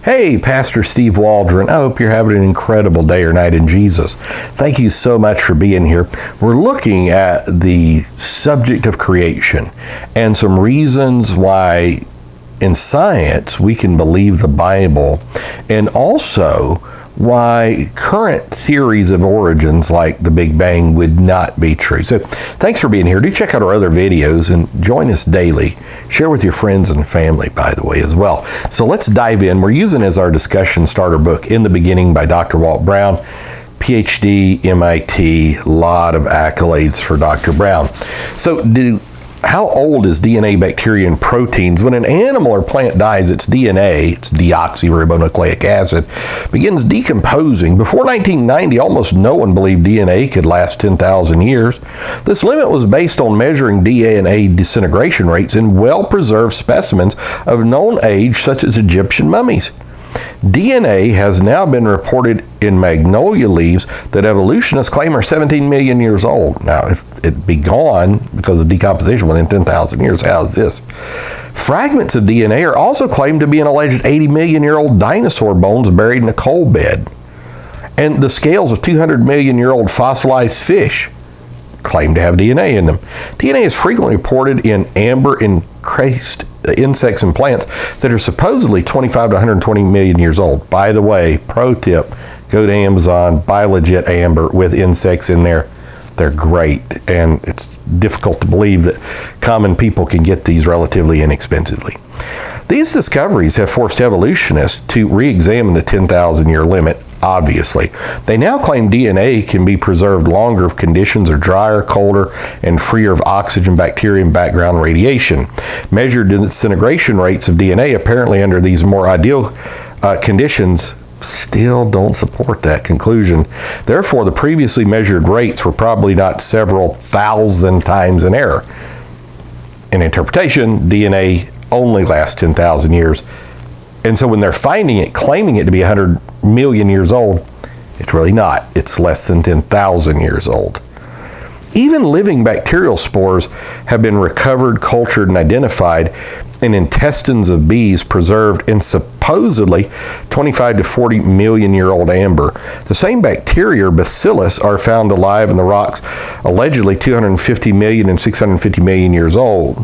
Hey, Pastor Steve Waldron. I hope you're having an incredible day or night in Jesus. Thank you so much for being here. We're looking at the subject of creation and some reasons why in science we can believe the Bible, and also why current theories of origins like the Big Bang would not be true. So thanks for being here. Do check out our other videos and join us daily. Share with your friends and family, by the way, as well. So let's dive in. We're using as our discussion starter book, In the Beginning by Dr. Walt Brown, PhD, MIT, a lot of accolades for Dr. Brown. So how old is DNA, bacteria, and proteins? When an animal or plant dies, its DNA, its deoxyribonucleic acid, begins decomposing. Before 1990, almost no one believed DNA could last 10,000 years. This limit was based on measuring DNA disintegration rates in well-preserved specimens of known age, such as Egyptian mummies. DNA has now been reported in magnolia leaves that evolutionists claim are 17 million years old. Now, if it'd be gone because of decomposition within 10,000 years, how's this? Fragments of DNA are also claimed to be an alleged 80 million year old dinosaur bones buried in a coal bed. And the scales of 200 million year old fossilized fish claim to have DNA in them. DNA is frequently reported in amber encrusted insects and plants that are supposedly 25 to 120 million years old. By the way, pro tip, go to Amazon, buy legit amber with insects in there. They're great, and it's difficult to believe that common people can get these relatively inexpensively. These discoveries have forced evolutionists to re-examine the 10,000 year limit. Obviously, they now claim DNA can be preserved longer if conditions are drier, colder, and freer of oxygen, bacteria, and background radiation. Measured disintegration rates of DNA apparently under these more ideal conditions still don't support that conclusion. Therefore, the previously measured rates were probably not several thousand times in error. In interpretation, DNA only lasts 10,000 years. And so when they're finding it, claiming it to be 100 million years old, it's really not. It's less than 10,000 years old. Even living bacterial spores have been recovered, cultured, and identified in intestines of bees preserved in supposedly 25 to 40 million year old amber. The same bacteria or bacillus are found alive in the rocks allegedly 250 million and 650 million years old.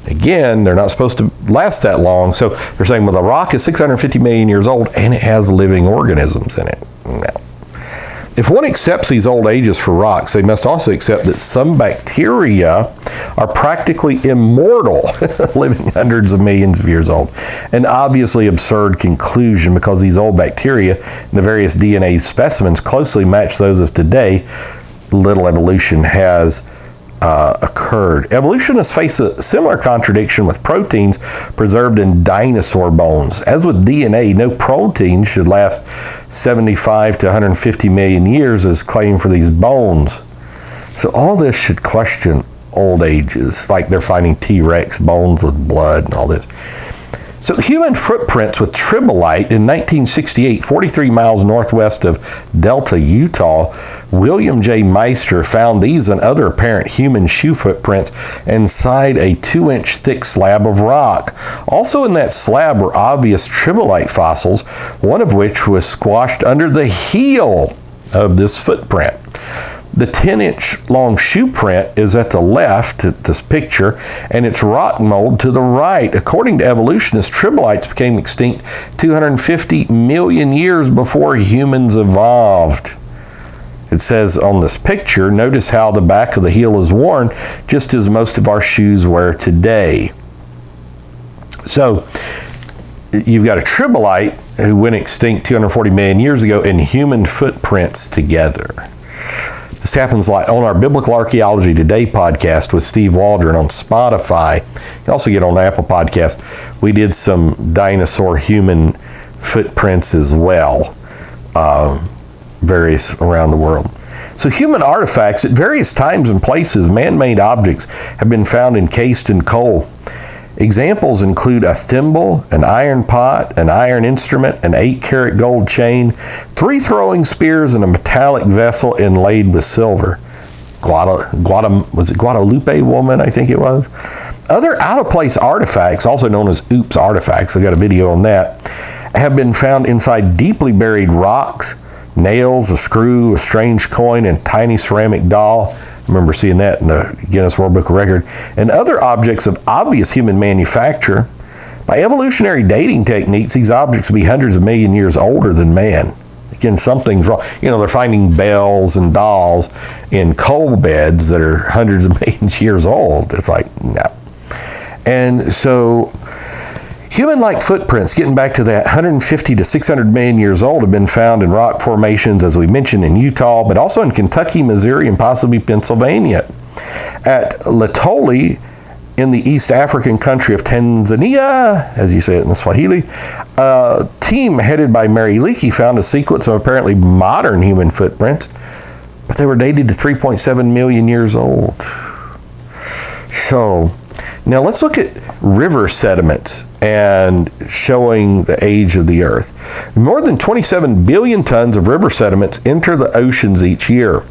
Again, they're not supposed to last that long, so they're saying, well, the rock is 650 million years old and it has living organisms in it. No. If one accepts these old ages for rocks, they must also accept that some bacteria are practically immortal, living hundreds of millions of years old. An obviously absurd conclusion, because these old bacteria and the various DNA specimens closely match those of today. Little evolution has occurred. Evolutionists face a similar contradiction with proteins preserved in dinosaur bones. As with DNA, no protein should last 75 to 150 million years as claimed for these bones. So all this should question old ages, like they're finding T-Rex bones with blood and all this. So human footprints with tribolite in 1968, 43 miles northwest of Delta, Utah, William J. Meister found these and other apparent human shoe footprints inside a 2-inch thick slab of rock. Also in that slab were obvious tribolite fossils, one of which was squashed under the heel of this footprint. The 10-inch long shoe print is at the left at this picture, and it's rock mold to the right. According to evolutionists, tribolites became extinct 250 million years before humans evolved. It says on this picture, notice how the back of the heel is worn, just as most of our shoes wear today. So you've got a tribolite who went extinct 240 million years ago and human footprints together. This happens like on our Biblical Archaeology Today podcast with Steve Waldron on Spotify. You can also get on Apple Podcast. We did some dinosaur human footprints as well, various around the world. So human artifacts at various times and places, man-made objects have been found encased in coal. Examples include a thimble, an iron pot, an iron instrument, an 8-karat gold chain, 3 throwing spears, and a metallic vessel inlaid with silver. Was it Guadalupe woman, I think it was? Other out-of-place artifacts, also known as oops artifacts, I got a video on that, have been found inside deeply buried rocks, nails, a screw, a strange coin, and tiny ceramic doll. I remember seeing that in the Guinness World Book of Record. And other objects of obvious human manufacture. By evolutionary dating techniques, these objects would be hundreds of million years older than man. Again, something's wrong. You know, they're finding bells and dolls in coal beds that are hundreds of millions of years old. It's like, no. And so human-like footprints, getting back to that, 150 to 600 million years old, have been found in rock formations, as we mentioned, in Utah, but also in Kentucky, Missouri, and possibly Pennsylvania. At Latoli, in the East African country of Tanzania, as you say it in the Swahili, a team headed by Mary Leakey found a sequence of apparently modern human footprints, but they were dated to 3.7 million years old. So, now let's look at river sediments and showing the age of the earth. More than 27 billion tons of river sediments enter the oceans each year.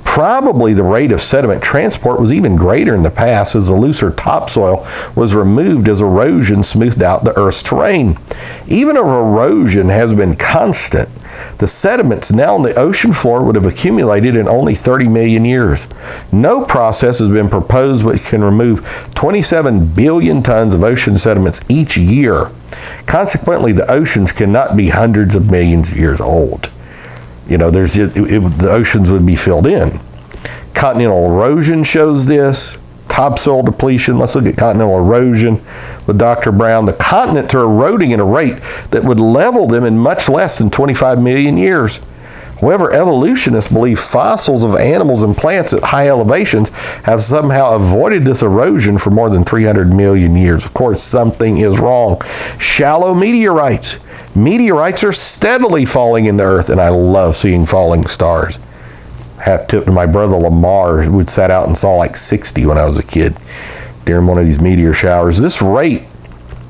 Probably the rate of sediment transport was even greater in the past as the looser topsoil was removed as erosion smoothed out the Earth's terrain. Even if erosion has been constant, the sediments now on the ocean floor would have accumulated in only 30 million years. No process has been proposed which can remove 27 billion tons of ocean sediments each year. Consequently, the oceans cannot be hundreds of millions of years old. You know, the oceans would be filled in. Continental erosion shows this. Topsoil depletion. Let's look at continental erosion with Dr. Brown. The continents are eroding at a rate that would level them in much less than 25 million years. However, evolutionists believe fossils of animals and plants at high elevations have somehow avoided this erosion for more than 300 million years. Of course, something is wrong. Shallow meteorites. Meteorites are steadily falling into Earth, and I love seeing falling stars. Hat tip to my brother Lamar, who sat out and saw like 60 when I was a kid during one of these meteor showers. This rate,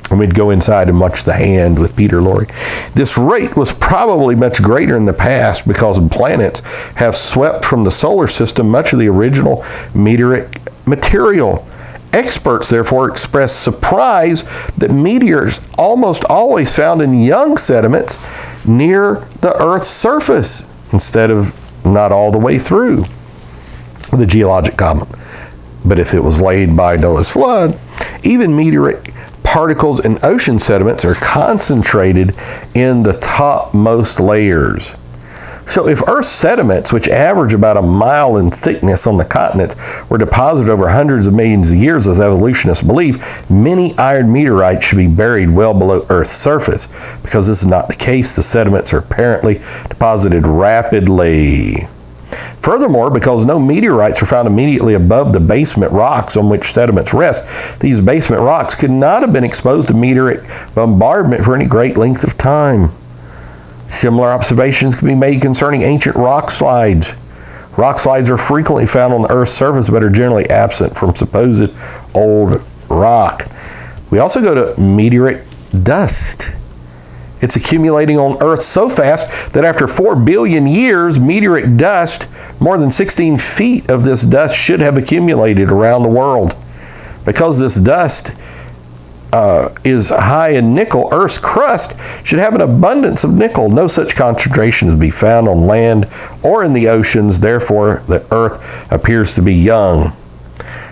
and we'd go inside and watch The Hand with Peter Lorre. This rate was probably much greater in the past because planets have swept from the solar system much of the original meteoric material. Experts, therefore, express surprise that meteors almost always found in young sediments near the Earth's surface instead of not all the way through the geologic comet. But if it was laid by Noah's flood, even meteoric particles in ocean sediments are concentrated in the topmost layers. So if Earth's sediments, which average about a mile in thickness on the continents, were deposited over hundreds of millions of years, as evolutionists believe, many iron meteorites should be buried well below Earth's surface. Because this is not the case, the sediments are apparently deposited rapidly. Furthermore, because no meteorites are found immediately above the basement rocks on which sediments rest, these basement rocks could not have been exposed to meteoric bombardment for any great length of time. Similar observations can be made concerning ancient rock slides. Rock slides are frequently found on the Earth's surface but are generally absent from supposed old rock. We also go to meteoric dust. It's accumulating on Earth so fast that after 4 billion years, meteoric dust, more than 16 feet of this dust should have accumulated around the world. Because this dust is high in nickel, Earth's crust should have an abundance of nickel. No such concentration is to be found on land or in the oceans. Therefore, the Earth appears to be young.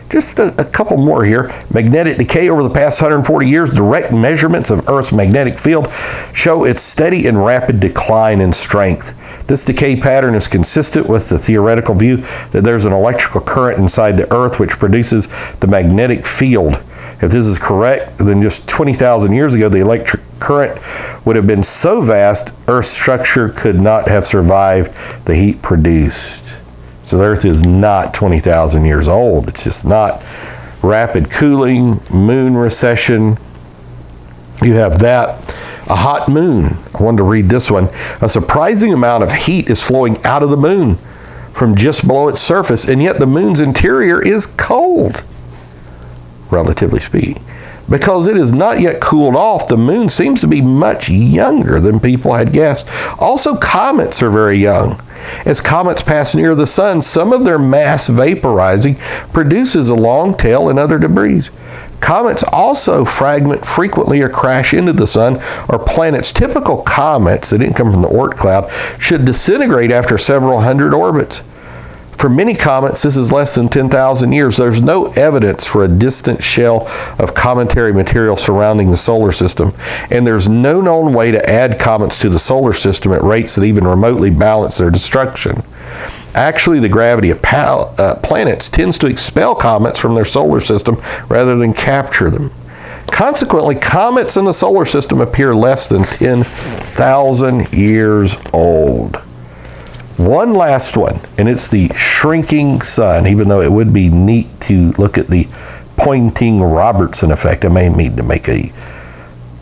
Just a couple more here. Magnetic decay over the past 140 years. Direct measurements of Earth's magnetic field show its steady and rapid decline in strength. This decay pattern is consistent with the theoretical view that there's an electrical current inside the Earth which produces the magnetic field. If this is correct, then just 20,000 years ago, the electric current would have been so vast, Earth's structure could not have survived the heat produced. So the Earth is not 20,000 years old. It's just not. Rapid cooling, moon recession. You have that. A hot moon. I wanted to read this one. A surprising amount of heat is flowing out of the moon from just below its surface, and yet the moon's interior is cold, relatively speaking. Because it is not yet cooled off, the moon seems to be much younger than people had guessed. Also, comets are very young. As comets pass near the sun, some of their mass vaporizing produces a long tail and other debris. Comets also fragment frequently or crash into the sun or planets. Typical comets that didn't come from the Oort cloud should disintegrate after several hundred orbits. For many comets, this is less than 10,000 years. There's no evidence for a distant shell of cometary material surrounding the solar system, and there's no known way to add comets to the solar system at rates that even remotely balance their destruction. Actually, the gravity of planets tends to expel comets from their solar system rather than capture them. Consequently, comets in the solar system appear less than 10,000 years old. One last one, and it's the shrinking sun, even though it would be neat to look at the Poynting-Robertson effect. I may need to make a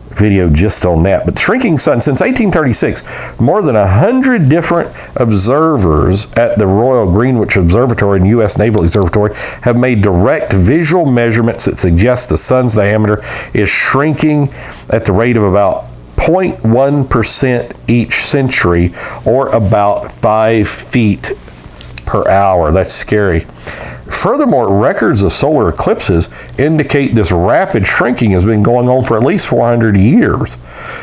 video just on that. But the shrinking sun, since 1836, more than 100 different observers at the Royal Greenwich Observatory and U.S. Naval Observatory have made direct visual measurements that suggest the sun's diameter is shrinking at the rate of about 0.1% each century, or about 5 feet per hour. That's scary. Furthermore, records of solar eclipses indicate this rapid shrinking has been going on for at least 400 years.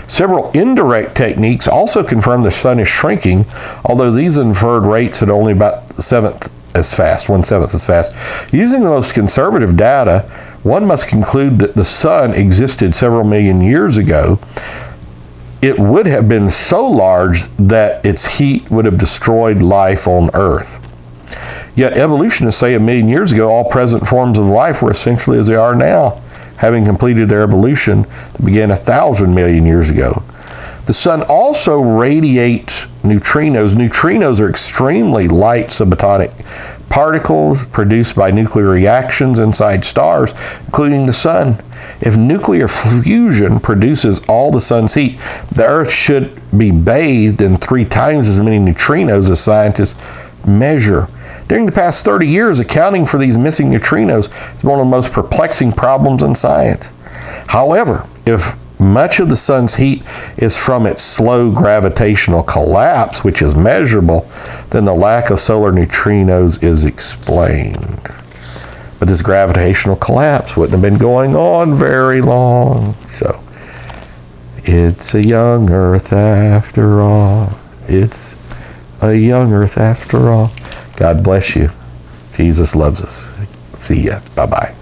Several indirect techniques also confirm the sun is shrinking, although these inferred rates at only about 1/7 as fast. Using the most conservative data, one must conclude that the sun existed several million years ago. It would have been so large that its heat would have destroyed life on Earth. Yet evolutionists say 1 million years ago, all present forms of life were essentially as they are now, having completed their evolution that began 1,000 million years ago. The sun also radiates neutrinos. Neutrinos are extremely light subatomic particles produced by nuclear reactions inside stars, including the sun. If nuclear fusion produces all the sun's heat, the Earth should be bathed in 3 times as many neutrinos as scientists measure. During the past 30 years, accounting for these missing neutrinos is one of the most perplexing problems in science. However, if much of the sun's heat is from its slow gravitational collapse, which is measurable, then the lack of solar neutrinos is explained. But this gravitational collapse wouldn't have been going on very long. So, it's a young Earth after all. It's a young Earth after all. God bless you. Jesus loves us. See ya. Bye-bye.